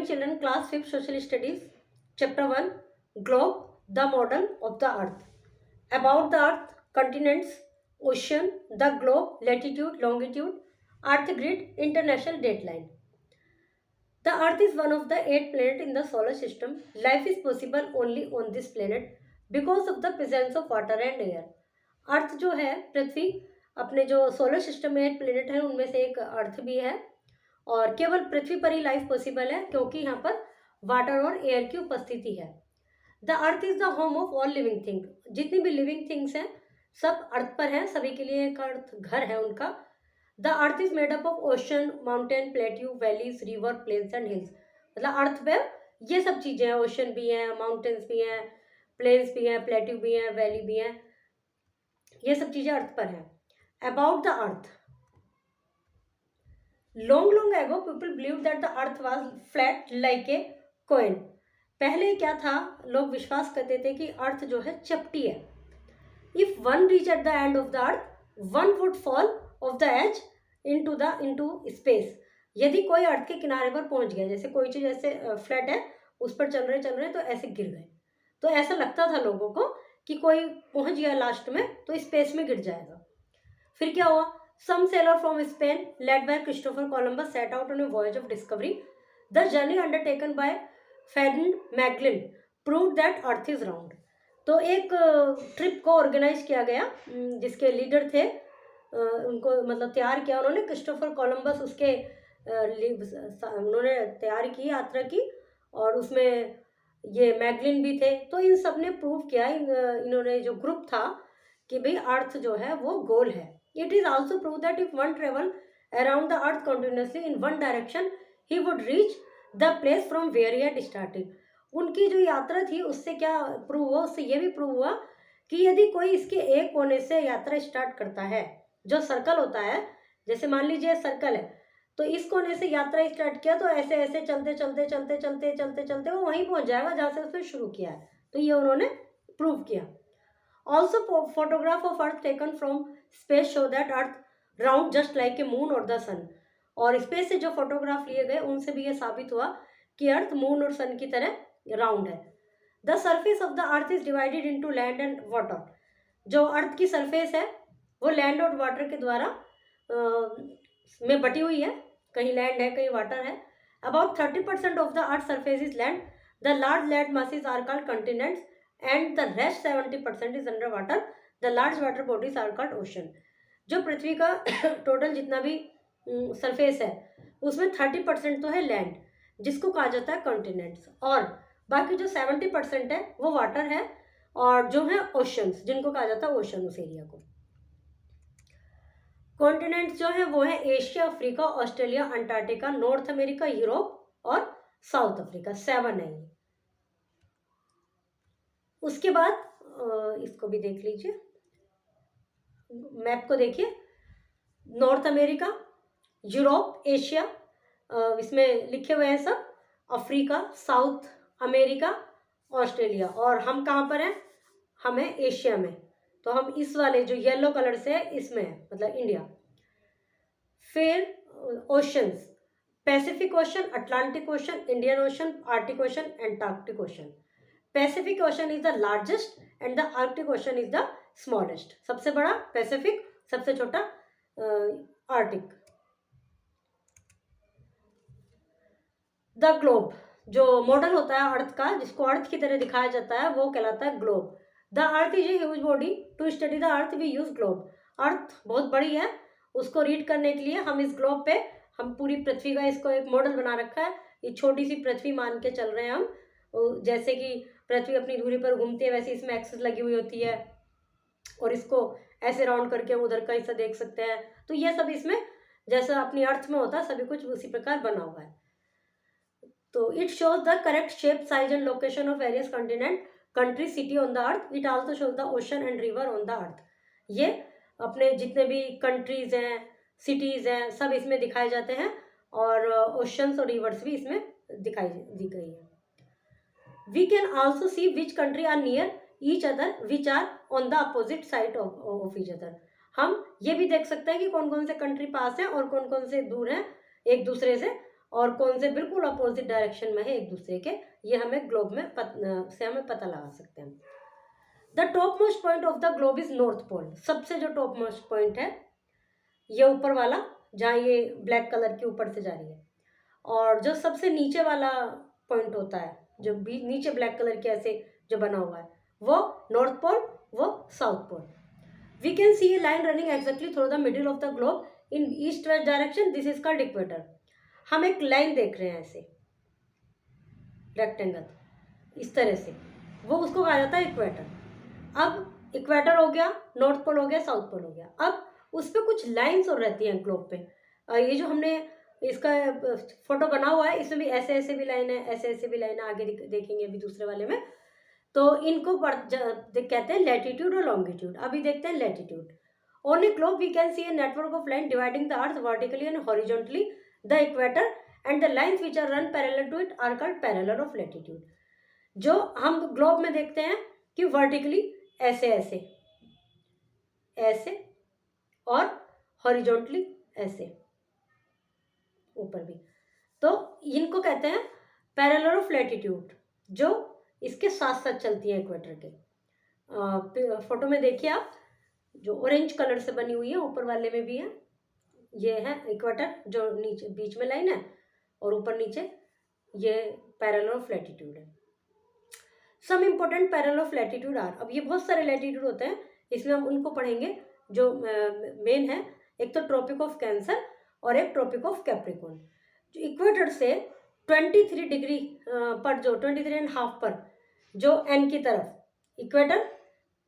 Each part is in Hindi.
morning children, class 5th social studies, chapter 1, globe, the model of the earth. About the earth, continents, ocean, the globe, latitude, longitude, earth grid, international dateline. The earth is one of the 8 planets in the solar system. Life is possible only on this planet because of the presence of water and air. अर्थ जो है, पृथ्वी, अपने जो सोलर सिस्टम में 8 प्लेनेट है उनमें से एक अर्थ भी है और केवल पृथ्वी पर ही लाइफ पॉसिबल है क्योंकि यहाँ पर वाटर और एयर की उपस्थिति है। The earth is the home of all living thing. जितनी भी लिविंग थिंग्स हैं सब अर्थ पर हैं, सभी के लिए एक अर्थ घर है उनका। The earth is made up of ocean, mountain, plateau, valleys, river, plains and hills. मतलब अर्थ पे ये सब चीज़ें हैं, ओशन भी हैं, माउंटेन्स भी हैं, प्लेन्स भी हैं, प्लेट्यू भी हैं, वैली भी हैं, ये सब चीज़ें अर्थ पर हैं। About the earth, long long ago people believe that the earth was flat like a coin. पहले क्या था, लोग विश्वास करते थे कि अर्थ जो है चपटी है। If one reach at the end of the earth, one would fall off the edge into space. यदि कोई अर्थ के किनारे पर पहुंच गया, जैसे कोई चीज़ ऐसे फ्लैट है, उस पर चल रहे तो ऐसे गिर गए, तो ऐसा लगता था लोगों को कि कोई पहुंच गया लास्ट में तो स्पेस में गिर जाएगा। फिर क्या हुआ, some sailor from Spain led by Christopher Columbus set out on a voyage of discovery. The journey undertaken by Ferdinand Magellan proved that earth is round. तो एक ट्रिप को ऑर्गेनाइज किया गया, जिसके लीडर थे, उनको मतलब तैयार किया उन्होंने, क्रिस्टोफर कोलंबस उसके उन्होंने तैयारी की, यात्रा की, और उसमें ये मैगलिन भी थे। तो इन सब ने प्रूव किया, इन्होंने जो ग्रुप था, कि भाई अर्थ जो है वो गोल है। It is also prove that if one travel around the earth continuously in one direction he would reach the place from where he had started. उनकी जो यात्रा थी उससे क्या प्रूव हुआ, उससे ये भी प्रूव हुआ कि यदि कोई इसके एक कोने से यात्रा स्टार्ट करता है, जो सर्कल होता है, जैसे मान लीजिए सर्कल है, तो इस कोने से यात्रा स्टार्ट किया तो ऐसे ऐसे चलते चलते चलते चलते चलते चलते वो वहीं पहुंच जाएगा जहाँ से उसने शुरू किया है। तो ये उन्होंने प्रूव किया। Also photograph of earth taken from space show that earth round just like a moon और द सन। और स्पेस से जो फोटोग्राफ लिए गए उनसे भी ये साबित हुआ कि अर्थ मून और सन की तरह राउंड है। The surface of the earth is divided into land and water. जो अर्थ की सरफेस है वो लैंड और वाटर के द्वारा में बटी हुई है, कहीं लैंड है कहीं वाटर है। About 30% of the earth surface is land. The large land masses are called continents and the rest 70% is under water. The large water bodies are called ocean. जो पृथ्वी का टोटल जितना भी सरफेस है उसमें 30% तो है लैंड, जिसको कहा जाता है कॉन्टिनेंट्स, और बाकी जो 70% है वो वाटर है, और जो है ओशंस, जिनको कहा जाता है ओशन, उस एरिया को। कॉन्टिनेंट्स जो है वो है Asia, Africa, Australia, Antarctica, north America, Europe और साउथ अफ्रीका। 7 है ये। उसके बाद इसको भी देख लीजिए, मैप को देखिए। नॉर्थ अमेरिका, यूरोप, एशिया, इसमें लिखे हुए हैं सब, अफ्रीका, साउथ अमेरिका, ऑस्ट्रेलिया, और हम कहाँ पर हैं, हम हैं एशिया में। तो हम इस वाले जो येलो कलर से है इसमें है, मतलब इंडिया। फिर oceans, Pacific ocean, Atlantic ocean, Indian ocean, Arctic ocean, Antarctic ocean. Pacific ocean is the largest and the Arctic ocean is the smallest. सबसे बड़ा पैसिफिक, सबसे छोटा आर्टिक। द ग्लोब, जो मॉडल होता है अर्थ का, जिसको अर्थ की तरह दिखाया जाता है, वो कहलाता है globe. The earth is a huge body, to study the earth we use globe. Earth बहुत बड़ी है, उसको रीड करने के लिए हम इस ग्लोब पे, हम पूरी पृथ्वी का इसको एक मॉडल बना रखा है। ये छोटी सी पृथ्वी मान के चल रहे हैं हम, जैसे कि पृथ्वी अपनी धुरी पर घूमती है वैसे इसमें एक्सिस लगी हुई होती है, और इसको ऐसे राउंड करके हम उधर का हिस्सा देख सकते हैं। तो ये सब इसमें जैसा अपनी अर्थ में होता है सभी कुछ उसी प्रकार बना हुआ है। तो it shows the correct shape, size and location of various continent, country, city on the earth. It also shows the ocean and river on the earth. ये अपने जितने भी कंट्रीज हैं, सिटीज हैं, सब इसमें दिखाए जाते हैं, और ओशंस और रिवर्स भी इसमें दिखाई दी गई है। We can also see which country are near each other which are on the opposite side of each other. हम ये भी देख सकते हैं कि कौन कौन से कंट्री पास हैं और कौन कौन से दूर हैं एक दूसरे से, और कौन से बिल्कुल अपोजिट डायरेक्शन में है एक दूसरे के, ये हमें ग्लोब में से हमें पता लगा सकते हैं। The top most point of the globe is north pole. सबसे जो टॉप मोस्ट पॉइंट है ये ऊपर वाला, जहाँ ये ब्लैक कलर की ऊपर से जा रही है, और जो सबसे नीचे वाला पॉइंट होता है जो नीचे ब्लैक कलर के ऐसे जो बना हुआ है, वो नॉर्थ पोल, वो south pole. We can see a line running exactly through the middle of the globe in east west direction, this is called equator. हम एक लाइन देख रहे हैं ऐसे रेक्टेंगल इस तरह से, वो उसको कहा जाता है इक्वेटर। अब इक्वेटर हो गया, नॉर्थ पोल हो गया, साउथ पोल हो गया। अब उस पर कुछ लाइन्स और रहती हैं ग्लोब पे। ये जो हमने इसका फोटो बना हुआ है, इसमें भी ऐसे ऐसे भी लाइन है, ऐसे ऐसे भी लाइन है, आगे देखेंगे अभी दूसरे वाले में। तो इनको कहते हैं लैटिट्यूड और लॉन्गिट्यूड। अभी देखते हैं latitude. On a globe we can see a network of line dividing the earth vertically and horizontally, the equator and the lines which are run parallel to it are called parallel of latitude. जो हम ग्लोब में देखते हैं कि वर्टिकली ऐसे ऐसे ऐसे और हॉरिजॉन्टली ऐसे ऊपर भी, तो इनको कहते हैं पैरेलल ऑफ लैटिट्यूड, जो इसके साथ साथ चलती है इक्वेटर के। फोटो में देखिए आप, जो ऑरेंज कलर से बनी हुई है, ऊपर वाले में भी है, ये है इक्वेटर जो नीचे बीच में लाइन है, और ऊपर नीचे ये पैरेलल ऑफ लैटिट्यूड है। Some important parallel of latitude are, अब ये बहुत सारे लैटिट्यूड होते हैं, इसमें हम उनको पढ़ेंगे जो मेन है। एक तो ट्रॉपिक ऑफ कैंसर और एक ट्रॉपिक ऑफ कैप्रिकॉर्न। जो इक्वेटर से 23 डिग्री पर, जो 23.5 पर जो एन की तरफ इक्वेटर,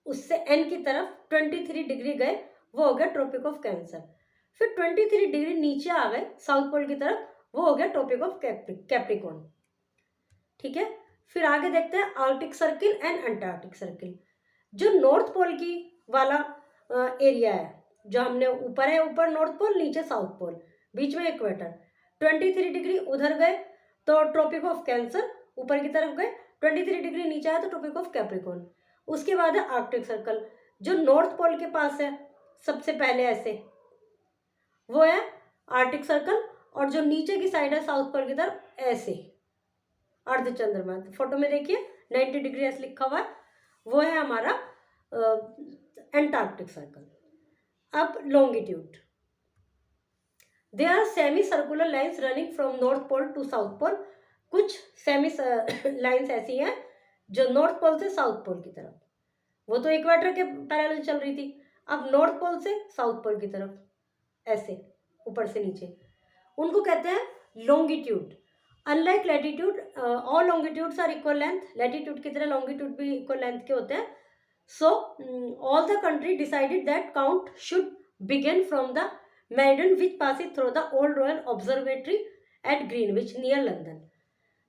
उससे एन की तरफ 23 डिग्री गए, वो हो गया ट्रॉपिक ऑफ कैंसर। फिर 23 डिग्री नीचे आ गए साउथ पोल की तरफ, वो हो गया ट्रॉपिक ऑफ कैप्रिकॉर्न। ठीक है, फिर आगे देखते हैं Arctic circle and Antarctic circle. जो नॉर्थ पोल की वाला एरिया है, जो हमने ऊपर है, ऊपर नॉर्थ पोल, नीचे साउथ पोल, बीच में इक्वेटर, 23 डिग्री उधर गए तो ट्रॉपिक ऑफ कैंसर, ऊपर की तरफ गए 23 डिग्री नीचे आया तो ट्रॉपिक ऑफ कैप्रिकॉर्न। उसके बाद है आर्कटिक सर्कल, जो नॉर्थ पोल के पास है सबसे पहले ऐसे, वो है आर्कटिक सर्कल, और जो नीचे की साइड है साउथ पोल की तरफ ऐसे अर्धचंद्रमा। फोटो में देखिए 90 डिग्री ऐसे लिखा हुआ है, वो है हमारा एंटार्क्टिक सर्कल। अब longitude, they are semi circular lines running from north pole to south pole. कुछ सेमी लाइन्स ऐसी हैं जो नॉर्थ पोल से साउथ पोल की तरफ, वो तो इक्वेटर के पैरेलल चल रही थी, अब नॉर्थ पोल से साउथ पोल की तरफ ऐसे ऊपर से नीचे, उनको कहते हैं longitude. Unlike latitude, all longitudes are equal length, latitude की तरह लॉन्गिट्यूड भी इक्वल लेंथ के होते हैं। So all the country decided that count should begin from the meridian which passes through the old royal observatory at Greenwich near London.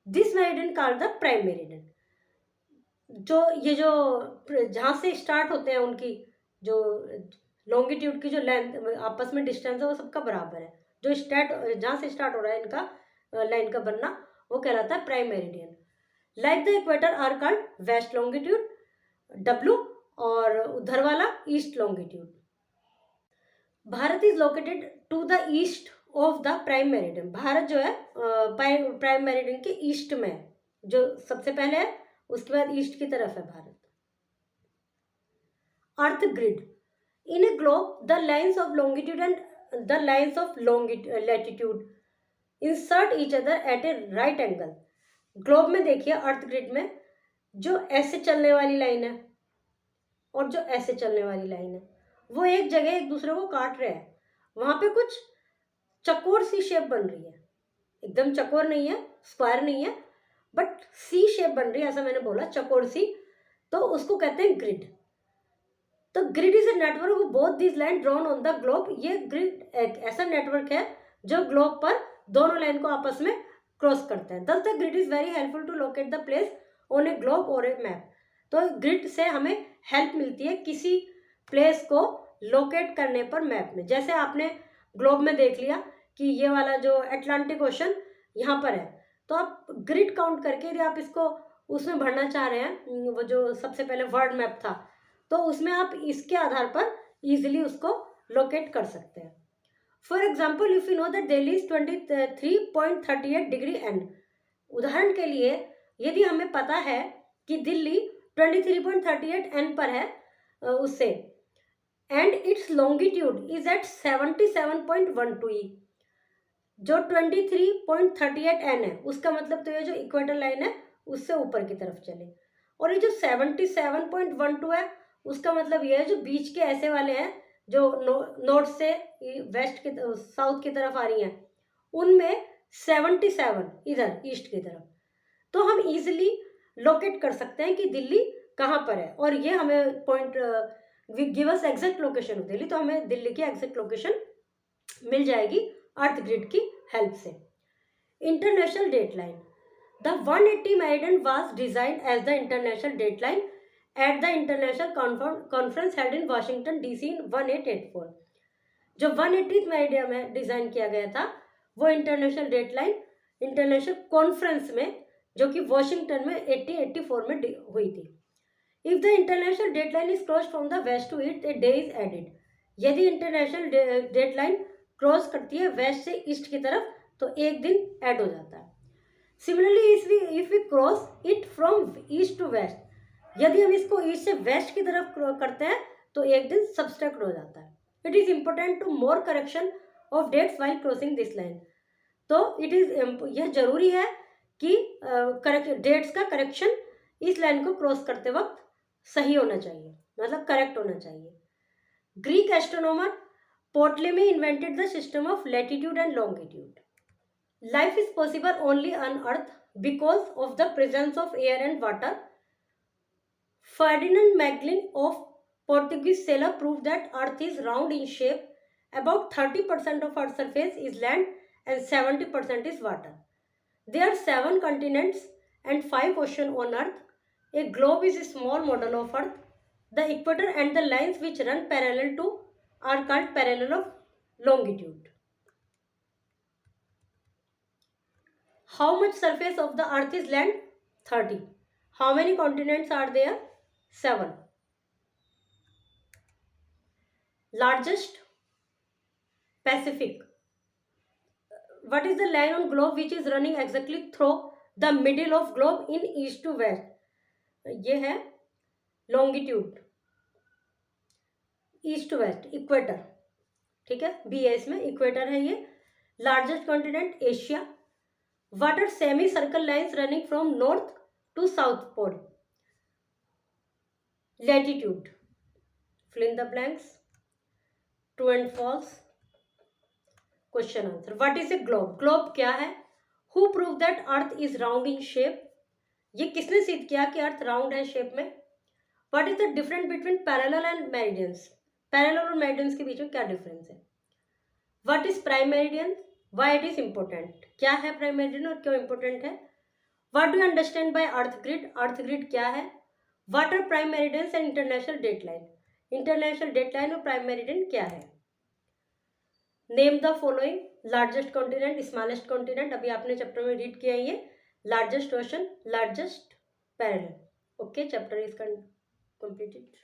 This meridian called the prime meridian. जो ये जो जहाँ से स्टार्ट होते हैं उनकी जो लॉन्गिट्यूड की जो लेंथ आपस में डिस्टेंस है वो सबका बराबर है। जो जहाँ से स्टार्ट हो रहा है इनका लाइन का बनना, वो कहलाता है prime meridian. Like the equator are called west longitude W, और उधर वाला east longitude. Bharat is located to the east of the prime meridian. Bharat जो है प्राइम मेरिडियन के ईस्ट में है, जो सबसे पहले है, उसके बाद ईस्ट की तरफ है Bharat. Earth grid, in a globe the lines of longitude and the lines of latitude insert each other at a right angle. Globe में देखिए अर्थ ग्रिड में जो ऐसे चलने वाली लाइन है और जो ऐसे चलने वाली लाइन है, वो एक जगह एक दूसरे को काट रहे हैं। वहां पे कुछ चकोर सी शेप बन रही है, एकदम चकोर नहीं है, स्क्वायर नहीं है, बट सी शेप बन रही है, ऐसा मैंने बोला चकोर सी, तो उसको कहते हैं ग्रिड। तो grid is a network of both this line drawn on the globe. ये ग्रिड एक ऐसा नेटवर्क है जो ग्लोब पर दोनों लाइन को आपस में क्रॉस करते हैं। Thus the grid is very helpful to locate the place on a globe और ए मैप। तो ग्रिड से हमें हेल्प मिलती है किसी प्लेस को लोकेट करने पर मैप में। जैसे आपने ग्लोब में देख लिया कि ये वाला जो अटलांटिक ओशन यहाँ पर है, तो आप ग्रिड काउंट करके यदि आप इसको उसमें भरना चाह रहे हैं, वो जो सबसे पहले वर्ल्ड मैप था, तो उसमें आप इसके आधार पर इजीली उसको लोकेट कर सकते हैं। For example if you know that Delhi is 23.38 degree N, उदाहरण के लिए यदि हमें पता है कि दिल्ली 23.38 एन पर है उससे, and its longitude is at 77.12 E, जो 23.38 एन है उसका मतलब तो ये जो इक्वेटर लाइन है उससे ऊपर की तरफ चले, और ये जो 77.12 है उसका मतलब ये है जो बीच के ऐसे वाले हैं जो नॉर्थ से वेस्ट के साउथ की तरफ आ रही हैं, उनमें 77 इधर ईस्ट की तरफ, तो हम इजीली लोकेट कर सकते हैं कि दिल्ली कहाँ पर है, और ये हमें point give us exact location of Delhi, तो हमें दिल्ली की एग्जैक्ट लोकेशन मिल जाएगी अर्थ ग्रिड की हेल्प से। International dateline, the 180 meridian was designed as the international dateline at the international conference held in Washington DC in 1884। जो 180 मेरिडियन में डिजाइन किया गया था वो इंटरनेशनल डेटलाइन इंटरनेशनल कॉन्फ्रेंस में, जो कि वॉशिंगटन में 1884 में हुई थी। If the international dateline is cross from the west to east, a day is added. यदि इंटरनेशनल डेटलाइन क्रॉस करती है वेस्ट से ईस्ट की तरफ तो एक दिन ऐड हो जाता है। Similarly if we cross it from east to west, यदि हम इसको ईस्ट से वेस्ट की तरफ करते हैं तो एक दिन सब्सट्रैक्ट हो जाता है। It is important to more correction of dates while crossing this line, तो यह जरूरी है कि डेट्स का करेक्शन इस लाइन को क्रॉस करते वक्त सही होना चाहिए, मतलब करेक्ट होना चाहिए। Greek astronomer Ptolemy invented the system of latitude and longitude. Life is possible only on Earth because of the presence of air and water. Ferdinand Magellan of Portuguese sailor proved that Earth is round in shape. About 30% of Earth's surface is land and 70% is water. There are 7 continents and 5 oceans on Earth. A globe is a small model of Earth. The equator and the lines which run parallel to are called parallel of longitude. How much surface of the earth is land? 30. How many continents are there? 7. Largest? Pacific. What is the line on globe which is running exactly through the middle of globe in east to west? ये है longitude, east to west, equator, ठीक है, बी है इसमें, इक्वेटर है ये। Largest continent Asia. What are semi circle lines running from north to south pole? Latitude. Fill in the blanks, true and false, question answer. What is a globe? Globe क्या है? Who prove that earth is round in shape? ये किसने सिद्ध किया कि अर्थ राउंड है शेप में? What is the difference between parallel and meridians? Parallel और मेरिडियंस के बीच में क्या डिफरेंस है? What is prime meridian? Why it is important? क्या है प्राइम मेरिडियन और क्यों इंपॉर्टेंट है? What do you understand by earth grid? Earth grid क्या है? What are prime meridians and international dateline? International dateline और प्राइम मेरिडियन क्या है? Name the following. Largest continent, smallest continent, अभी आपने चैप्टर में रीड किया ये। Largest ocean, largest parallel. Okay, chapter is completed.